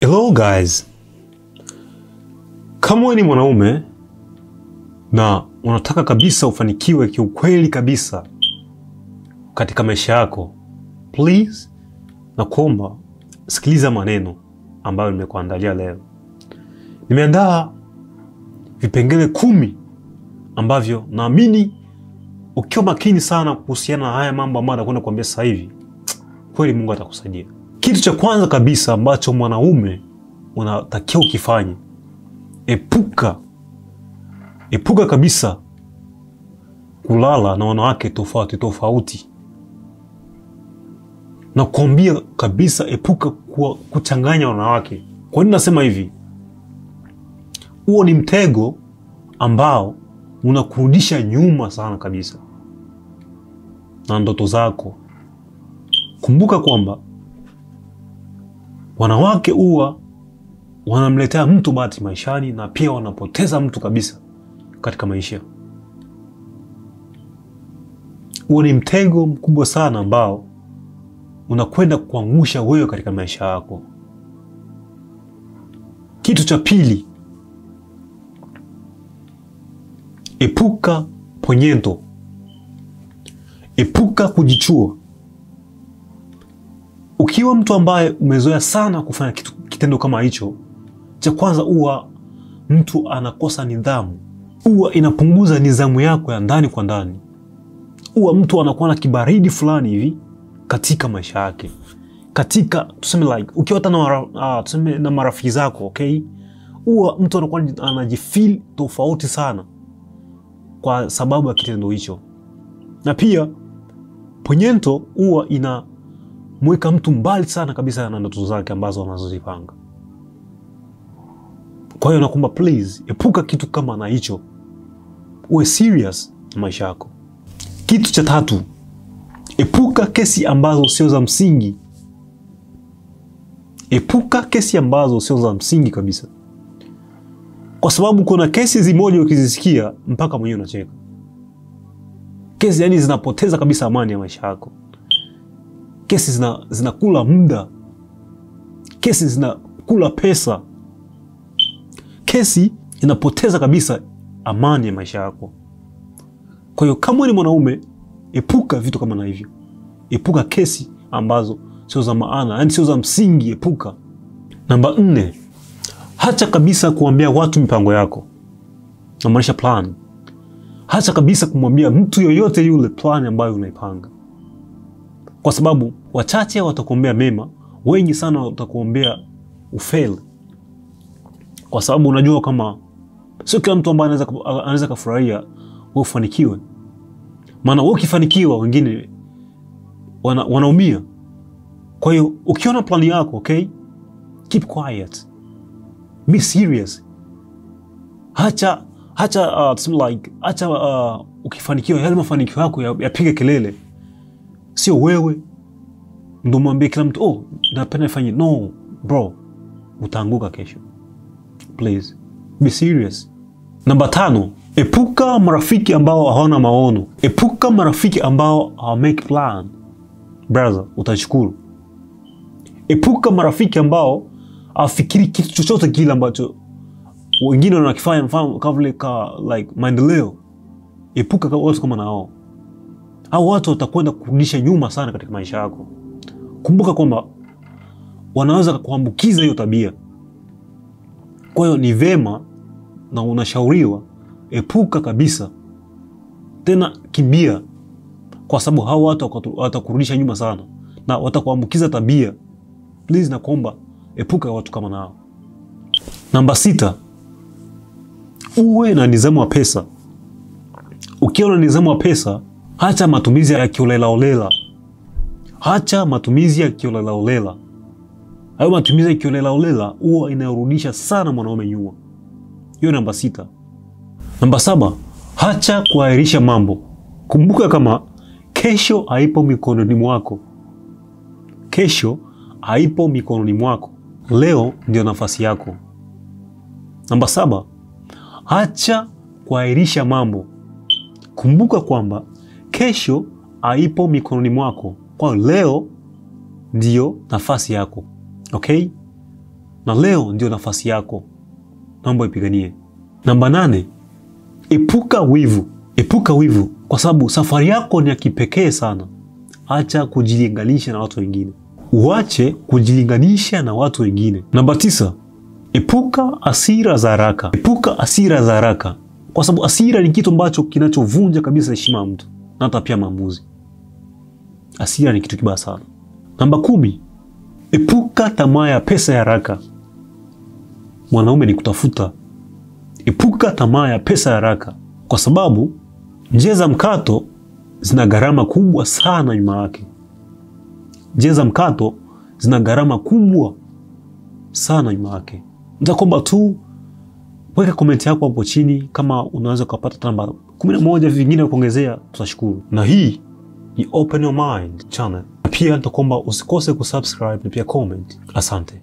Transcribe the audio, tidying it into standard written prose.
Hello guys, kama wewe ni mwanaume na unataka kabisa ufanikiwe kiukweli kabisa katika maisha yako, please na kuomba sikiliza maneno ambayo nimekuandalia leo. Nimeandaa vipengele 10 ambavyo naamini ukiwa makini sana kuhusiana na haya mambo ambayo nakwenda kuambia sasa hivi, kweli Mungu atakusaidia. Kitu cha kwanza kabisa ambacho mwanaume unatakiwa ukifanye, epuka kabisa kulala na wanawake tofauti. Na kuambia kabisa epuka kuchanganya wanawake. Kwa nini nasema hivi? Huo ni mtego ambao unakurudisha nyuma sana kabisa na ndoto zako. Kumbuka kwamba wanawake huwa wanamletea mtu bahati maishani na pia wanapoteza mtu kabisa katika maisha. Huo ni mtego mkubwa sana ambao unakwenda kuangusha wewe katika maisha yako. Kitu cha pili, epuka ponyento. Epuka kujichua. Ukiwa mtu ambaye umezoea sana kufanya kitendo kama hicho, cha kwanza huwa mtu anakosa nidhamu. Huwa inapunguza nidhamu yako ya ndani kwa ndani. Huwa mtu anakuwa na kibaridi fulani hivi katika maisha yake. Katika tuseme like ukiwa tuseme na marafiki zako, okay? Huwa mtu anakuwa anajifeel tofauti sana kwa sababu ya kitendo hicho. Na pia ponyento huwa inamweka mtu mbali sana kabisa na ndoto zake ambazo anazozipanga. Kwa hiyo nakuomba please epuka kitu kama na hicho. Uwe serious na maisha yako. Kitu cha tatu, epuka kesi ambazo sio za msingi. Epuka kesi ambazo sio za msingi kabisa. Kwa sababu kuna kesi zimoja ukizisikia mpaka mwenyewe unacheka. Kesi yani zinapoteza kabisa amani ya maisha yako. Kesi zinakula muda. Kesi zinakula pesa. Kesi inapoteza kabisa amani ya maisha yako. Kwa hiyo kama ni mwanaume, epuka vitu kama na hivyo. Epuka kesi ambazo sio za maana, yani sio za msingi, epuka. Namba 4, acha kabisa kuambia watu mipango yako. Namaanisha plan. Acha kabisa kumwambia mtu yoyote yule plan ambayo unaipanga. Kwa sababu wachache watakuombea mema, wengi sana watakuombea ufail. Kwa sababu unajua kama sio kila mtu ambaye anaweza kufurahia wewe ufanikiwe. Maana wewe ukifanikiwa wengine wanaumia. Kwa hiyo ukiona plan yako, okay? Keep quiet. Be serious. Acha ukifanikiwa yale mafanikio yako yapige kelele. Sio wewe ndio mwambie kila mtu, "Oh, napenda nifanye." No, bro. Utaanguka kesho. Please, be serious. Namba 5, epuka marafiki ambao hawana maono. Epuka marafiki ambao make plan. Brother, utashukuru. Epuka marafiki ambao afikiri kitu chochote kile ambacho wengine wanakifanya, mfano kama vile like maendeleo. Epuka watu kama nao. Hao watu watakwenda kurudisha nyuma sana katika maisha yako. Kumbuka kwamba wanaweza kukuambukiza hiyo tabia. Kwa hiyo ni vema na unashauriwa epuka kabisa. Tena kimbia, kwa sababu hao watu watakurudisha nyuma sana na watakuambukiza tabia. Please na kuomba epuka watu kama nao. Namba 6, uwe na nidhamu ya pesa. Ukiwa na nidhamu ya pesa, acha matumizi ya kiolela. Acha matumizi ya kiolela. Hayo matumizi ya kiolela huwa inarudisha sana mwanaume nyuma. Hiyo namba 6. Namba 7, acha kuahirisha mambo. Kumbuka kama kesho haipo mikononi mwako. Kesho haipo mikononi mwako. Leo ndio nafasi yako. Namba 7, acha kuahirisha mambo. Kumbuka kwamba kesho haipo mikononi mwako. Kwa leo ndio nafasi yako. Okay? na leo ndio nafasi yako. Naomba ipiganie. Namba 8, epuka wivu. Epuka wivu kwa sababu safari yako ni ya kipekee sana. Acha kujilinganisha na watu wengine. Uache kujilinganisha na watu wengine. Namba 9, epuka hasira za haraka. Epuka hasira za haraka kwa sababu hasira ni kitu ambacho kinachovunja kabisa heshima ya mtu na hata pia maamuzi. Hasira ni kitu kibaya sana. Namba 10, epuka tamaa ya pesa ya haraka. Mwanaume ni kutafuta. Epuka tamaa ya pesa ya haraka kwa sababu njia za mkato zina gharama kubwa sana nyuma yake. Njia za mkato zina gharama kubwa sana nyuma yake. Nitakuomba tu weka comment yako hapo chini kama unaweza kupata namba 11 vingine kuongezea, tutashukuru. Na hii ni Open Your Mind channel. Pia nitakuomba usikose kusubscribe na pia comment. Asante.